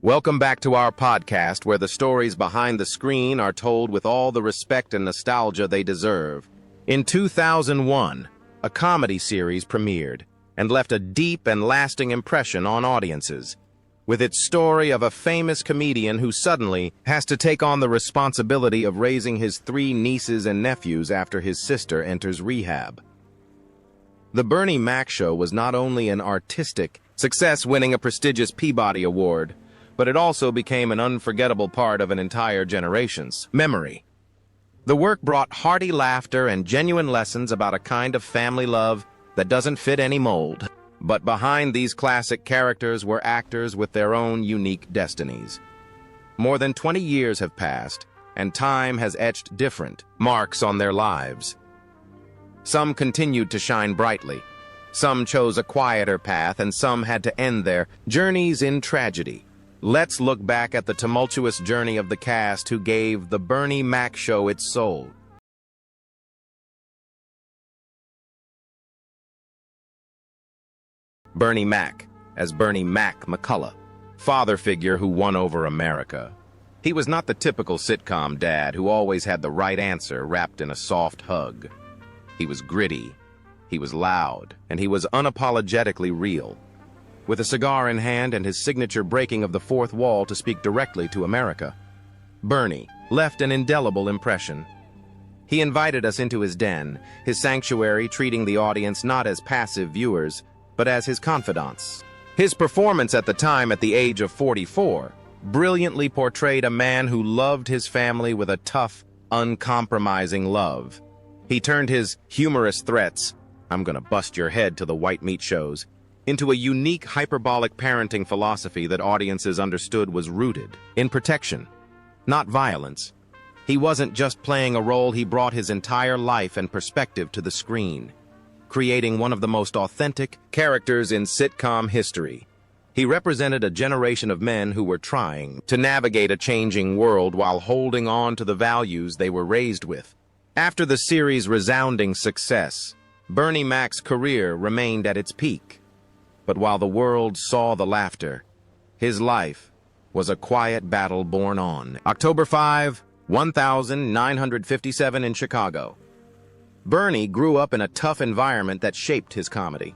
Welcome back to our podcast where the stories behind the screen are told with all the respect and nostalgia they deserve. In 2001, a comedy series premiered and left a deep and lasting impression on audiences, with its story of a famous comedian who suddenly has to take on the responsibility of raising his 3 nieces and nephews after his sister enters rehab. The Bernie Mac Show was not only an artistic success, winning a prestigious Peabody Award, but it also became an unforgettable part of an entire generation's memory. The work brought hearty laughter and genuine lessons about a kind of family love that doesn't fit any mold. But behind these classic characters were actors with their own unique destinies. More than 20 years have passed, and time has etched different marks on their lives. Some continued to shine brightly. Some chose a quieter path, and some had to end their journeys in tragedy. Let's look back at the tumultuous journey of the cast who gave the Bernie Mac Show its soul. Bernie Mac, as Bernie Mac McCullough, father figure who won over America. He was not the typical sitcom dad who always had the right answer wrapped in a soft hug. He was gritty, he was loud, and he was unapologetically real. With a cigar in hand and his signature breaking of the fourth wall to speak directly to America, Bernie left an indelible impression. He invited us into his den, his sanctuary, treating the audience not as passive viewers, but as his confidants. His performance at the time, at the age of 44, brilliantly portrayed a man who loved his family with a tough, uncompromising love. He turned his humorous threats, "I'm gonna bust your head to the white meat shows," into a unique hyperbolic parenting philosophy that audiences understood was rooted in protection, not violence. He wasn't just playing a role, he brought his entire life and perspective to the screen, creating one of the most authentic characters in sitcom history. He represented a generation of men who were trying to navigate a changing world while holding on to the values they were raised with. After the series' resounding success, Bernie Mac's career remained at its peak. But while the world saw the laughter, his life was a quiet battle born on October 5, 1957 in Chicago. Bernie grew up in a tough environment that shaped his comedy.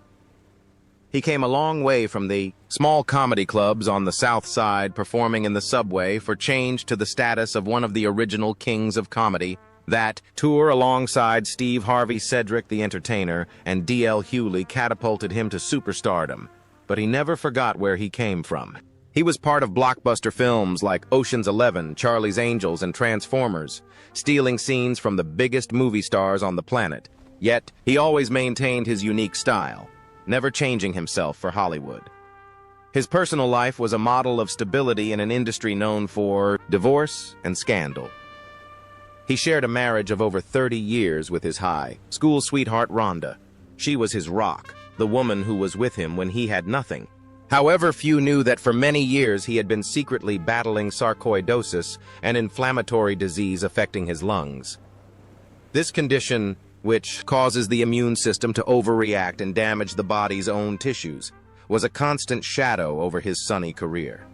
He came a long way from the small comedy clubs on the South Side performing in the subway for change to the status of one of the original kings of comedy. That tour alongside Steve Harvey, Cedric the Entertainer, and D.L. Hewley catapulted him to superstardom, but he never forgot where he came from. He was part of blockbuster films like Ocean's 11, Charlie's Angels, and Transformers, stealing scenes from the biggest movie stars on the planet. Yet, he always maintained his unique style, never changing himself for Hollywood. His personal life was a model of stability in an industry known for divorce and scandal. He shared a marriage of over 30 years with his high school sweetheart Rhonda. She was his rock, the woman who was with him when he had nothing. However, few knew that for many years he had been secretly battling sarcoidosis, an inflammatory disease affecting his lungs. This condition, which causes the immune system to overreact and damage the body's own tissues, was a constant shadow over his sunny career.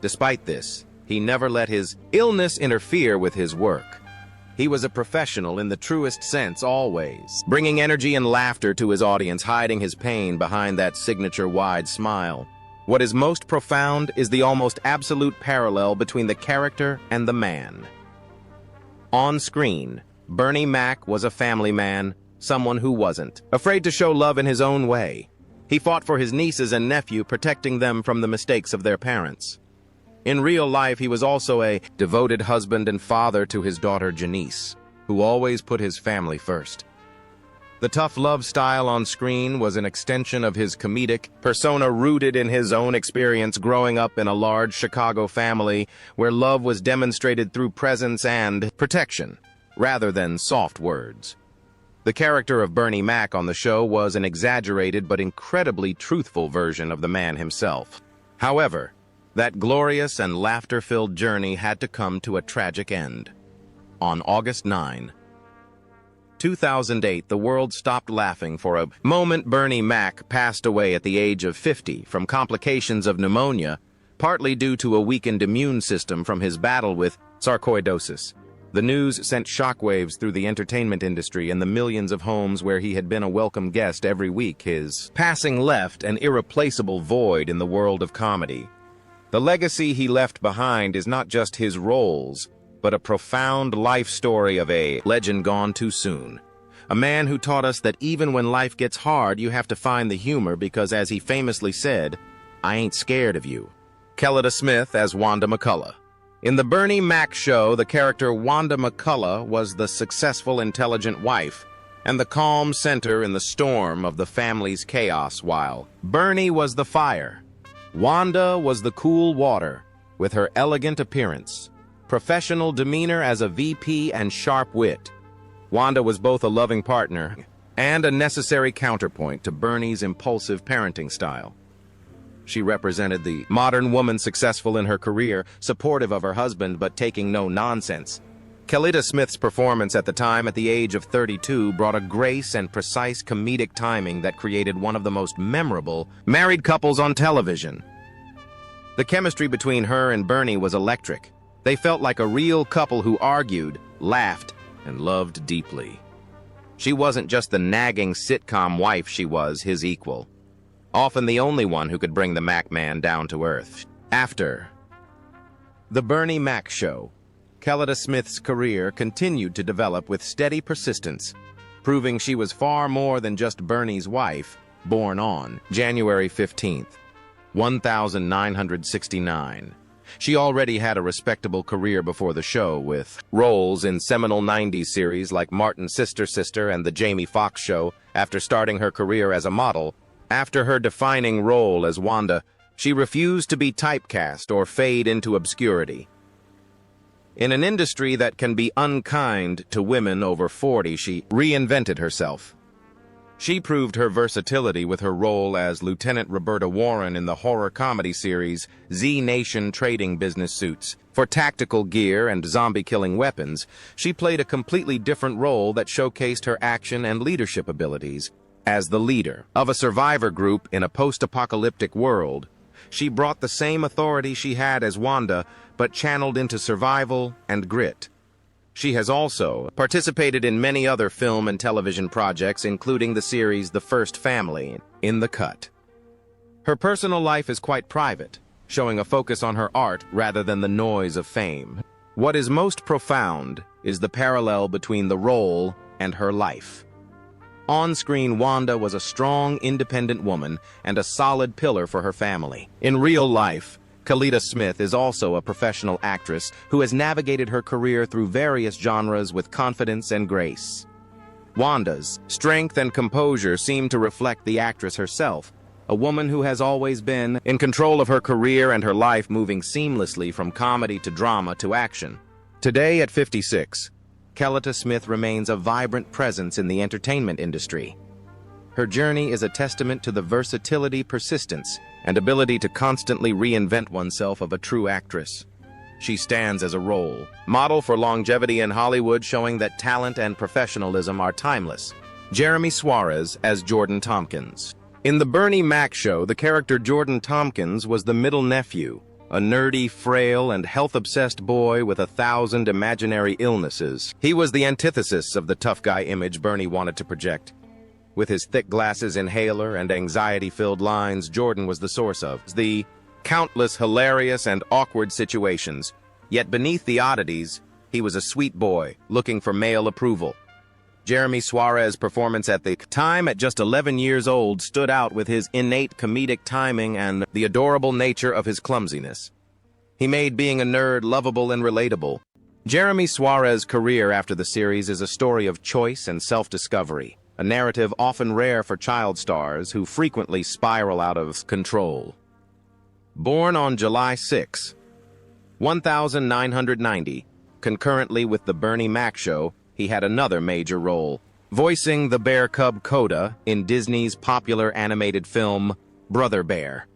Despite this, he never let his illness interfere with his work. He was a professional in the truest sense always, bringing energy and laughter to his audience, hiding his pain behind that signature wide smile. What is most profound is the almost absolute parallel between the character and the man. On screen, Bernie Mac was a family man, someone who wasn't afraid to show love in his own way. He fought for his nieces and nephew, protecting them from the mistakes of their parents. In real life, he was also a devoted husband and father to his daughter Janice, who always put his family first. The tough love style on screen was an extension of his comedic persona, rooted in his own experience growing up in a large Chicago family where love was demonstrated through presence and protection, rather than soft words. The character of Bernie Mac on the show was an exaggerated but incredibly truthful version of the man himself. However, that glorious and laughter-filled journey had to come to a tragic end. On August 9, 2008, the world stopped laughing for a moment. Bernie Mac passed away at the age of 50 from complications of pneumonia, partly due to a weakened immune system from his battle with sarcoidosis. The news sent shockwaves through the entertainment industry and the millions of homes where he had been a welcome guest every week. His passing left an irreplaceable void in the world of comedy. The legacy he left behind is not just his roles, but a profound life story of a legend gone too soon. A man who taught us that even when life gets hard, you have to find the humor because, as he famously said, "I ain't scared of you." Kellida Smith as Wanda McCullough. In The Bernie Mac Show, the character Wanda McCullough was the successful, intelligent wife and the calm center in the storm of the family's chaos, while Bernie was the fire. Wanda was the cool water, with her elegant appearance, professional demeanor as a VP, and sharp wit. Wanda was both a loving partner and a necessary counterpoint to Bernie's impulsive parenting style. She represented the modern woman, successful in her career, supportive of her husband, but taking no nonsense. Kellida Smith's performance at the time, at the age of 32, brought a grace and precise comedic timing that created one of the most memorable married couples on television. The chemistry between her and Bernie was electric. They felt like a real couple who argued, laughed, and loved deeply. She wasn't just the nagging sitcom wife, she was his equal. Often the only one who could bring the Mac Man down to earth. After The Bernie Mac Show, Kellida Smith's career continued to develop with steady persistence, proving she was far more than just Bernie's wife, born on January 15th, 1969. She already had a respectable career before the show, with roles in seminal 90s series like Martin's Sister Sister and The Jamie Foxx Show. After starting her career as a model, after her defining role as Wanda, she refused to be typecast or fade into obscurity. In an industry that can be unkind to women over 40, she reinvented herself. She proved her versatility with her role as Lieutenant Roberta Warren in the horror comedy series Z Nation Trading Business Suits. For tactical gear and zombie-killing weapons, she played a completely different role that showcased her action and leadership abilities. As the leader of a survivor group in a post-apocalyptic world, she brought the same authority she had as Wanda, but channeled into survival and grit. She has also participated in many other film and television projects, including the series The First Family, In the Cut. Her personal life is quite private, showing a focus on her art rather than the noise of fame. What is most profound is the parallel between the role and her life. On-screen, Wanda was a strong, independent woman and a solid pillar for her family. In real life, Kellida Smith is also a professional actress who has navigated her career through various genres with confidence and grace. Wanda's strength and composure seem to reflect the actress herself, a woman who has always been in control of her career and her life, moving seamlessly from comedy to drama to action. Today, at 56, Kellida Smith remains a vibrant presence in the entertainment industry. Her journey is a testament to the versatility, persistence, and ability to constantly reinvent oneself of a true actress. She stands as a role model for longevity in Hollywood, showing that talent and professionalism are timeless. Jeremy Suarez as Jordan Tompkins. In The Bernie Mac Show, the character Jordan Tompkins was the middle nephew, a nerdy, frail, and health-obsessed boy with 1,000 imaginary illnesses. He was the antithesis of the tough guy image Bernie wanted to project. With his thick glasses, inhaler, and anxiety-filled lines, Jordan was the source of the countless hilarious and awkward situations. Yet beneath the oddities, he was a sweet boy, looking for male approval. Jeremy Suarez's performance at the time, at just 11 years old, stood out with his innate comedic timing and the adorable nature of his clumsiness. He made being a nerd lovable and relatable. Jeremy Suarez's career after the series is a story of choice and self-discovery, a narrative often rare for child stars who frequently spiral out of control. Born on July 6, 1990, concurrently with The Bernie Mac Show, he had another major role, voicing the bear cub Coda in Disney's popular animated film Brother Bear.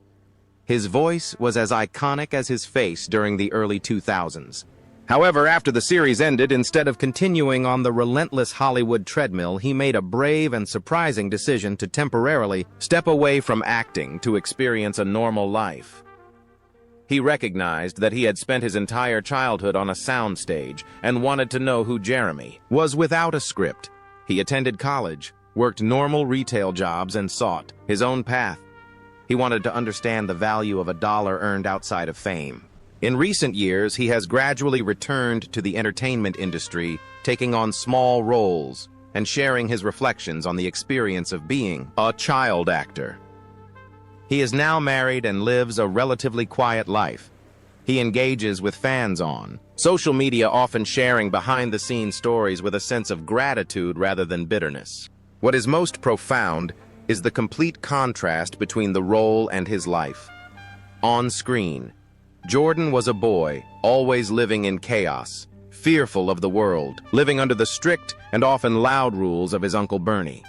His voice was as iconic as his face during the early 2000s. However, after the series ended, instead of continuing on the relentless Hollywood treadmill, he made a brave and surprising decision to temporarily step away from acting to experience a normal life. He recognized that he had spent his entire childhood on a soundstage and wanted to know who Jeremy was without a script. He attended college, worked normal retail jobs, and sought his own path. He wanted to understand the value of a dollar earned outside of fame. In recent years, he has gradually returned to the entertainment industry, taking on small roles and sharing his reflections on the experience of being a child actor. He is now married and lives a relatively quiet life. He engages with fans on social media, often sharing behind-the-scenes stories with a sense of gratitude rather than bitterness. What is most profound is the complete contrast between the role and his life. On screen, Jordan was a boy, always living in chaos, fearful of the world, living under the strict and often loud rules of his Uncle Bernie.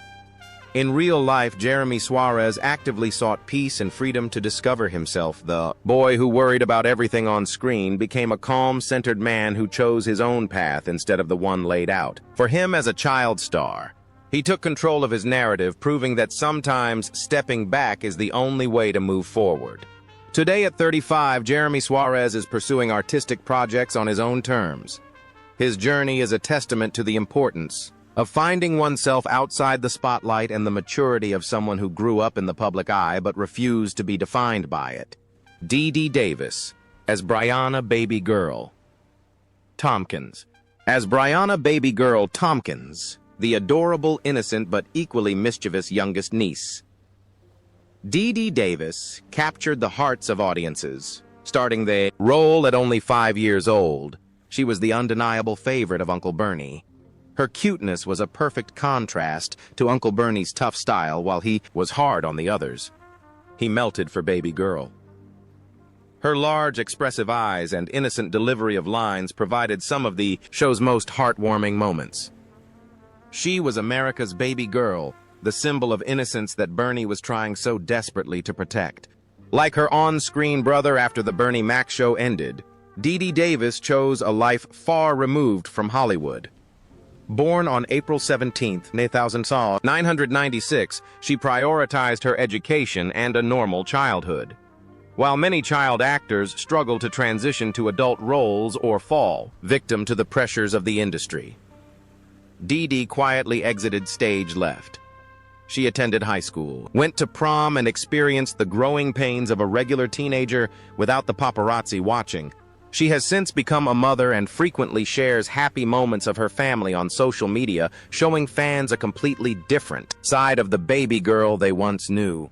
In real life, Jeremy Suarez actively sought peace and freedom to discover himself. The boy who worried about everything on screen became a calm, centered man who chose his own path instead of the one laid out for him as a child star. He took control of his narrative, proving that sometimes stepping back is the only way to move forward. Today at 35, Jeremy Suarez is pursuing artistic projects on his own terms. His journey is a testament to the importance of finding oneself outside the spotlight and the maturity of someone who grew up in the public eye but refused to be defined by it. Dee Davis as Brianna Baby Girl Tompkins. As Brianna Baby Girl Tompkins, the adorable, innocent, but equally mischievous youngest niece. Dee Davis captured the hearts of audiences. Starting the role at only 5 years old, she was the undeniable favorite of Uncle Bernie. Her cuteness was a perfect contrast to Uncle Bernie's tough style, while he was hard on the others. He melted for Baby Girl. Her large, expressive eyes and innocent delivery of lines provided some of the show's most heartwarming moments. She was America's baby girl, the symbol of innocence that Bernie was trying so desperately to protect. Like her on-screen brother after the Bernie Mac show ended, Dee Davis chose a life far removed from Hollywood. Born on April 17, 1996, she prioritized her education and a normal childhood. While many child actors struggle to transition to adult roles or fall victim to the pressures of the industry, Dee quietly exited stage left. She attended high school, went to prom, and experienced the growing pains of a regular teenager without the paparazzi watching. She has since become a mother and frequently shares happy moments of her family on social media, showing fans a completely different side of the baby girl they once knew.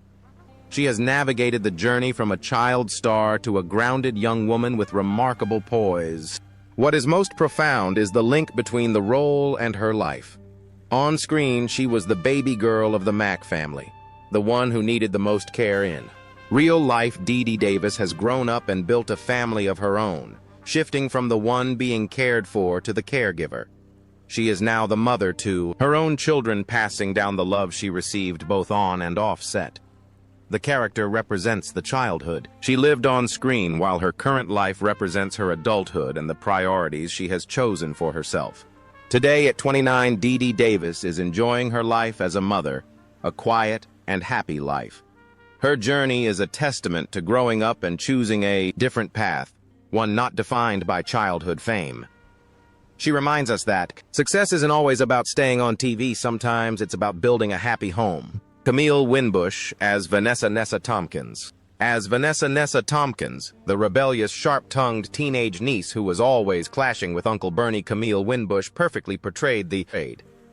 She has navigated the journey from a child star to a grounded young woman with remarkable poise. What is most profound is the link between the role and her life. On screen, she was the baby girl of the Mac family, the one who needed the most care in real life. Dee Davis has grown up and built a family of her own, shifting from the one being cared for to the caregiver. She is now the mother to her own children, passing down the love she received both on and off set. The character represents the childhood she lived on screen, while her current life represents her adulthood and the priorities she has chosen for herself. Today at 29, Dee Davis is enjoying her life as a mother, a quiet and happy life. Her journey is a testament to growing up and choosing a different path, one not defined by childhood fame. She reminds us that success isn't always about staying on TV. Sometimes it's about building a happy home. Camille Winbush as Vanessa Nessa Tompkins. As Vanessa Nessa Tompkins, the rebellious, sharp-tongued teenage niece who was always clashing with Uncle Bernie, Camille Winbush perfectly portrayed the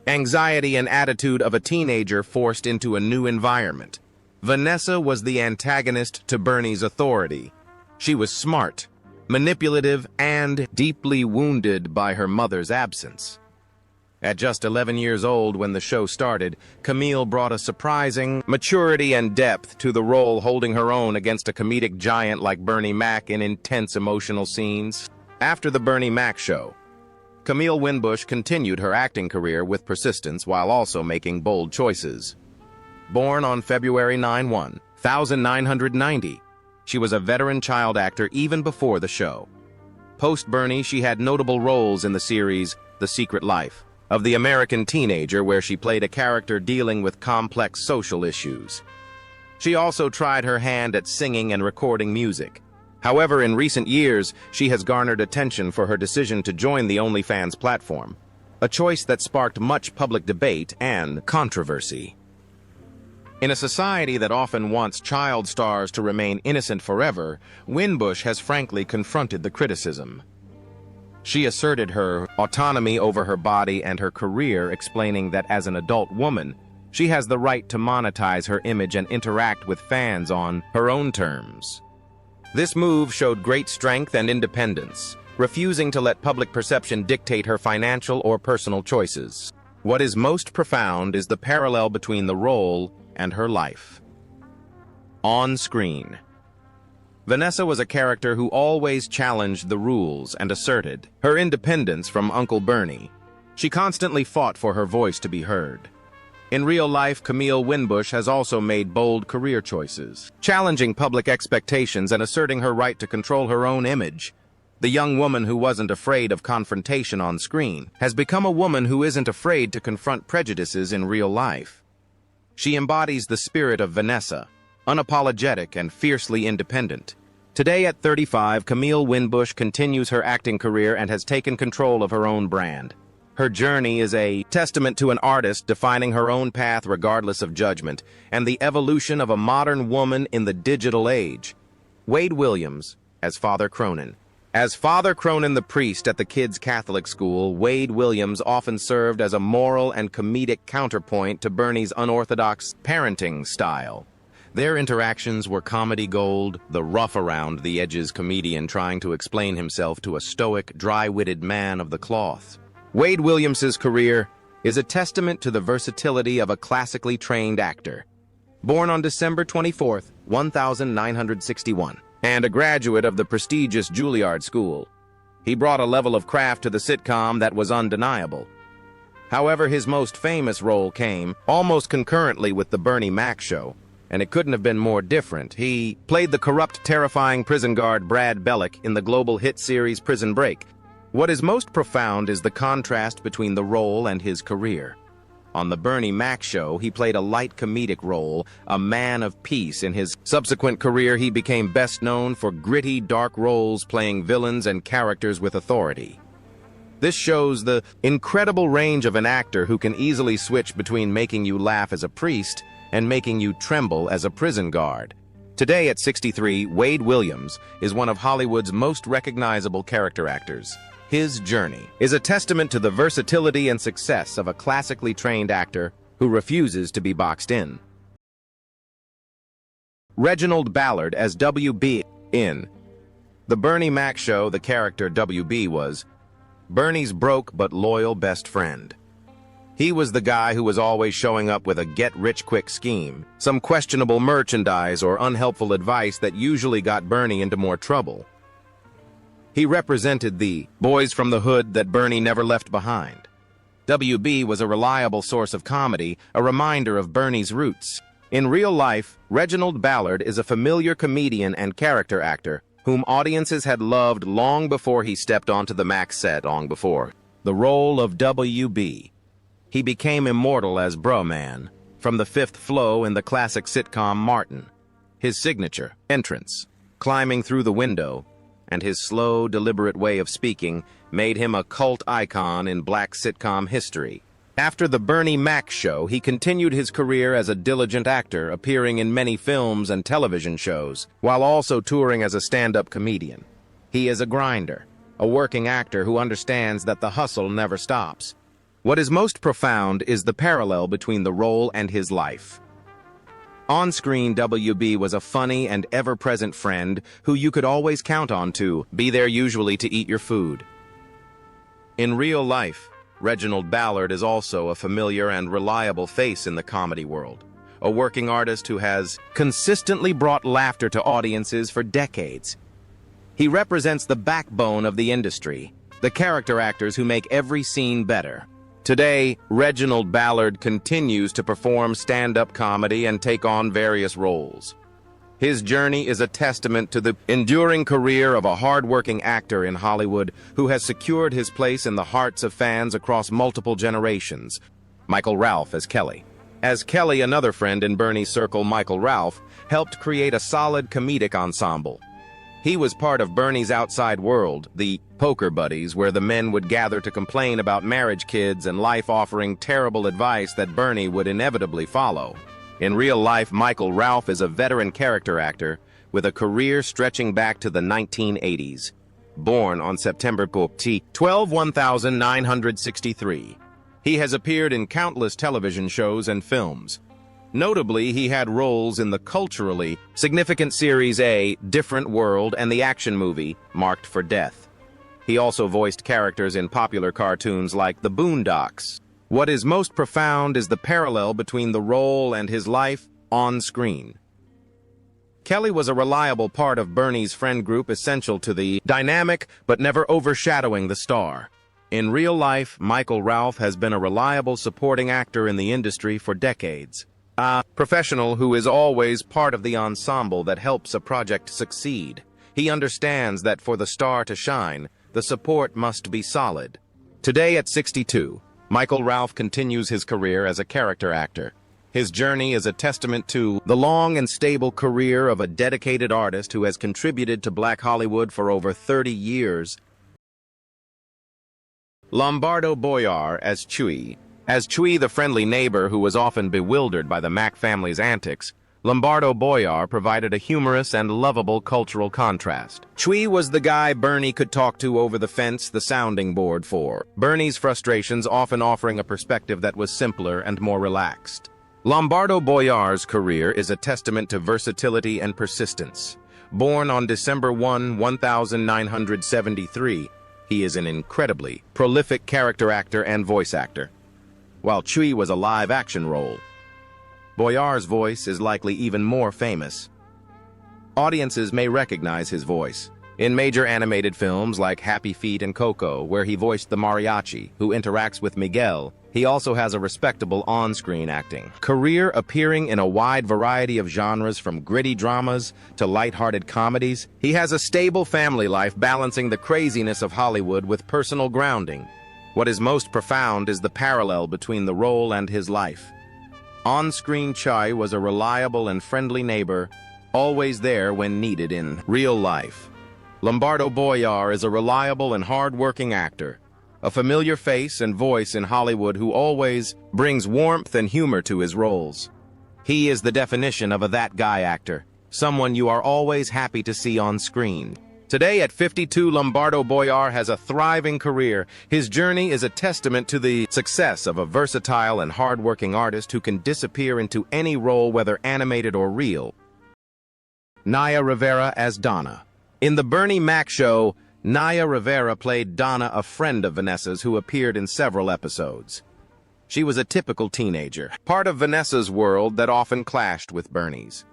anxiety and attitude of a teenager forced into a new environment. Vanessa was the antagonist to Bernie's authority. She was smart, manipulative, and deeply wounded by her mother's absence. At just 11 years old when the show started, Camille brought a surprising maturity and depth to the role, holding her own against a comedic giant like Bernie Mac in intense emotional scenes. After the Bernie Mac show, Camille Winbush continued her acting career with persistence while also making bold choices. Born on February 9, 1990, she was a veteran child actor even before the show. Post-Bernie, she had notable roles in the series The Secret Life of the American Teenager, where she played a character dealing with complex social issues. She also tried her hand at singing and recording music. However, in recent years, she has garnered attention for her decision to join the OnlyFans platform, a choice that sparked much public debate and controversy. In a society that often wants child stars to remain innocent forever, Winbush has frankly confronted the criticism. She asserted her autonomy over her body and her career, explaining that as an adult woman, she has the right to monetize her image and interact with fans on her own terms. This move showed great strength and independence, refusing to let public perception dictate her financial or personal choices. What is most profound is the parallel between the role and her life. On screen, Vanessa was a character who always challenged the rules and asserted her independence from Uncle Bernie. She constantly fought for her voice to be heard. In real life, Camille Winbush has also made bold career choices, challenging public expectations and asserting her right to control her own image. The young woman who wasn't afraid of confrontation on screen has become a woman who isn't afraid to confront prejudices in real life. She embodies the spirit of Vanessa, unapologetic and fiercely independent. Today at 35, Camille Winbush continues her acting career and has taken control of her own brand. Her journey is a testament to an artist defining her own path regardless of judgment, and the evolution of a modern woman in the digital age. Wade Williams as Father Cronin. As Father Cronin the priest at the kids' Catholic school, Wade Williams often served as a moral and comedic counterpoint to Bernie's unorthodox parenting style. Their interactions were comedy gold, the rough-around-the-edges comedian trying to explain himself to a stoic, dry-witted man of the cloth. Wade Williams's career is a testament to the versatility of a classically trained actor. Born on December 24, 1961, and a graduate of the prestigious Juilliard School, he brought a level of craft to the sitcom that was undeniable. However, his most famous role came almost concurrently with the Bernie Mac show, and it couldn't have been more different. He played the corrupt, terrifying prison guard Brad Bellick in the global hit series Prison Break. What is most profound is the contrast between the role and his career. On the Bernie Mac show, he played a light comedic role, a man of peace. In his subsequent career, he became best known for gritty, dark roles playing villains and characters with authority. This shows the incredible range of an actor who can easily switch between making you laugh as a priest and making you tremble as a prison guard. Today at 63, Wade Williams is one of Hollywood's most recognizable character actors. His journey is a testament to the versatility and success of a classically trained actor who refuses to be boxed in. Reginald Ballard as W.B. In the Bernie Mac show, the character W.B. was Bernie's broke but loyal best friend. He was the guy who was always showing up with a get-rich-quick scheme, some questionable merchandise or unhelpful advice that usually got Bernie into more trouble. He represented the boys from the hood that Bernie never left behind. WB was a reliable source of comedy, a reminder of Bernie's roots. In real life, Reginald Ballard is a familiar comedian and character actor whom audiences had loved long before he stepped onto the Mac set. Long before the role of WB, he became immortal as Bro Man from the fifth flow in the classic sitcom Martin. His signature entrance, climbing through the window, and his slow, deliberate way of speaking made him a cult icon in black sitcom history. After the Bernie Mac show, he continued his career as a diligent actor, appearing in many films and television shows, while also touring as a stand-up comedian. He is a grinder, a working actor who understands that the hustle never stops. What is most profound is the parallel between the role and his life. On-screen, WB was a funny and ever-present friend who you could always count on to be there, usually to eat your food. In real life, Reginald Ballard is also a familiar and reliable face in the comedy world, a working artist who has consistently brought laughter to audiences for decades. He represents the backbone of the industry, the character actors who make every scene better. Today, Reginald Ballard continues to perform stand-up comedy and take on various roles. His journey is a testament to the enduring career of a hard-working actor in Hollywood who has secured his place in the hearts of fans across multiple generations. Michael Ralph as Kelly. As Kelly, another friend in Bernie's circle, Michael Ralph helped create a solid comedic ensemble. He was part of Bernie's outside world, the poker buddies, where the men would gather to complain about marriage, kids, and life, offering terrible advice that Bernie would inevitably follow. In real life, Michael Ralph is a veteran character actor with a career stretching back to the 1980s. Born on September 12, 1963. He has appeared in countless television shows and films. Notably, he had roles in the culturally significant series A Different World and the action movie Marked for Death. He also voiced characters in popular cartoons like The Boondocks. What is most profound is the parallel between the role and his life on screen. Kelly was a reliable part of Bernie's friend group, essential to the dynamic but never overshadowing the star. In real life, Michael Ralph has been a reliable supporting actor in the industry for decades. A professional who is always part of the ensemble that helps a project succeed. He understands that for the star to shine, the support must be solid. Today at 62, Michael Ralph continues his career as a character actor. His journey is a testament to the long and stable career of a dedicated artist who has contributed to Black Hollywood for over 30 years. Lombardo Boyar as Chewie. As Chewie, the friendly neighbor who was often bewildered by the Mack family's antics, Lombardo Boyar provided a humorous and lovable cultural contrast. Chewie was the guy Bernie could talk to over the fence, the sounding board for Bernie's frustrations, often offering a perspective that was simpler and more relaxed. Lombardo Boyar's career is a testament to versatility and persistence. Born on December 1, 1973, he is an incredibly prolific character actor and voice actor. While Chewie was a live-action role, Boyar's voice is likely even more famous. Audiences may recognize his voice in major animated films like Happy Feet and Coco, where he voiced the mariachi who interacts with Miguel. He also has a respectable on-screen acting career, appearing in a wide variety of genres from gritty dramas to light-hearted comedies. He has a stable family life, balancing the craziness of Hollywood with personal grounding. What is most profound is the parallel between the role and his life. On-screen, Chai was a reliable and friendly neighbor, always there when needed in real life. Lombardo Boyar is a reliable and hard-working actor, a familiar face and voice in Hollywood who always brings warmth and humor to his roles. He is the definition of a that guy actor, someone you are always happy to see on screen. Today at 52, Lombardo Boyar has a thriving career. His journey is a testament to the success of a versatile and hard-working artist who can disappear into any role, whether animated or real. Naya Rivera as Donna. In the Bernie Mac show, Naya Rivera played Donna, a friend of Vanessa's who appeared in several episodes. She was a typical teenager, part of Vanessa's world that often clashed with Bernie's.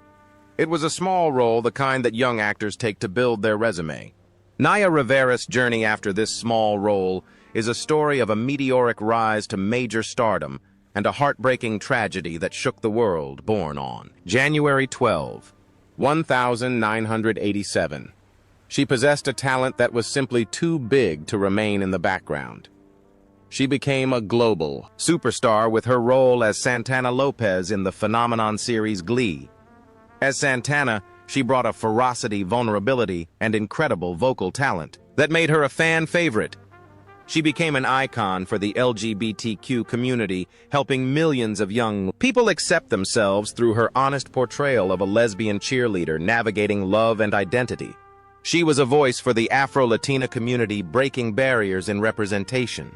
It was a small role, the kind that young actors take to build their resume. Naya Rivera's journey after this small role is a story of a meteoric rise to major stardom and a heartbreaking tragedy that shook the world. Born on January 12, 1987. She possessed a talent that was simply too big to remain in the background. She became a global superstar with her role as Santana Lopez in the phenomenon series Glee. As Santana, she brought a ferocity, vulnerability, and incredible vocal talent that made her a fan favorite. She became an icon for the LGBTQ community, helping millions of young people accept themselves through her honest portrayal of a lesbian cheerleader navigating love and identity. She was a voice for the Afro-Latina community, breaking barriers in representation.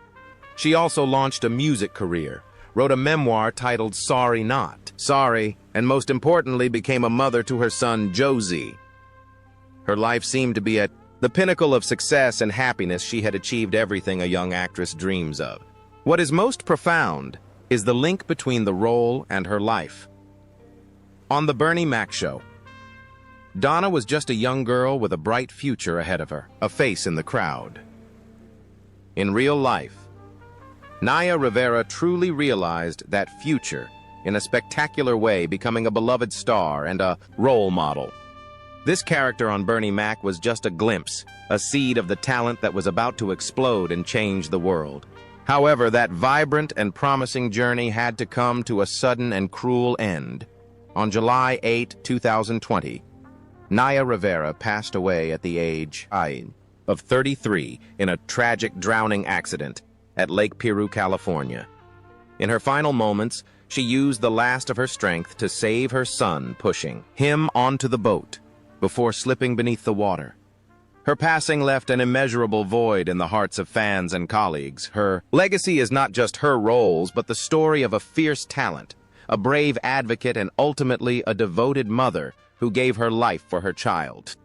She also launched a music career, wrote a memoir titled Sorry Not Sorry, and most importantly became a mother to her son Josie. Her life seemed to be at the pinnacle of success and happiness. She had achieved everything a young actress dreams of. What is most profound is the link between the role and her life. On the Bernie Mac show, Donna was just a young girl with a bright future ahead of her, a face in the crowd. In real life, Naya Rivera truly realized that future in a spectacular way, becoming a beloved star and a role model. This character on Bernie Mac was just a glimpse, a seed of the talent that was about to explode and change the world. However, that vibrant and promising journey had to come to a sudden and cruel end. On July 8, 2020, Naya Rivera passed away at the age of 33 in a tragic drowning accident at Lake Piru, California. In her final moments, she used the last of her strength to save her son, pushing him onto the boat before slipping beneath the water. Her passing left an immeasurable void in the hearts of fans and colleagues. Her legacy is not just her roles, but the story of a fierce talent, a brave advocate, and ultimately a devoted mother who gave her life for her child.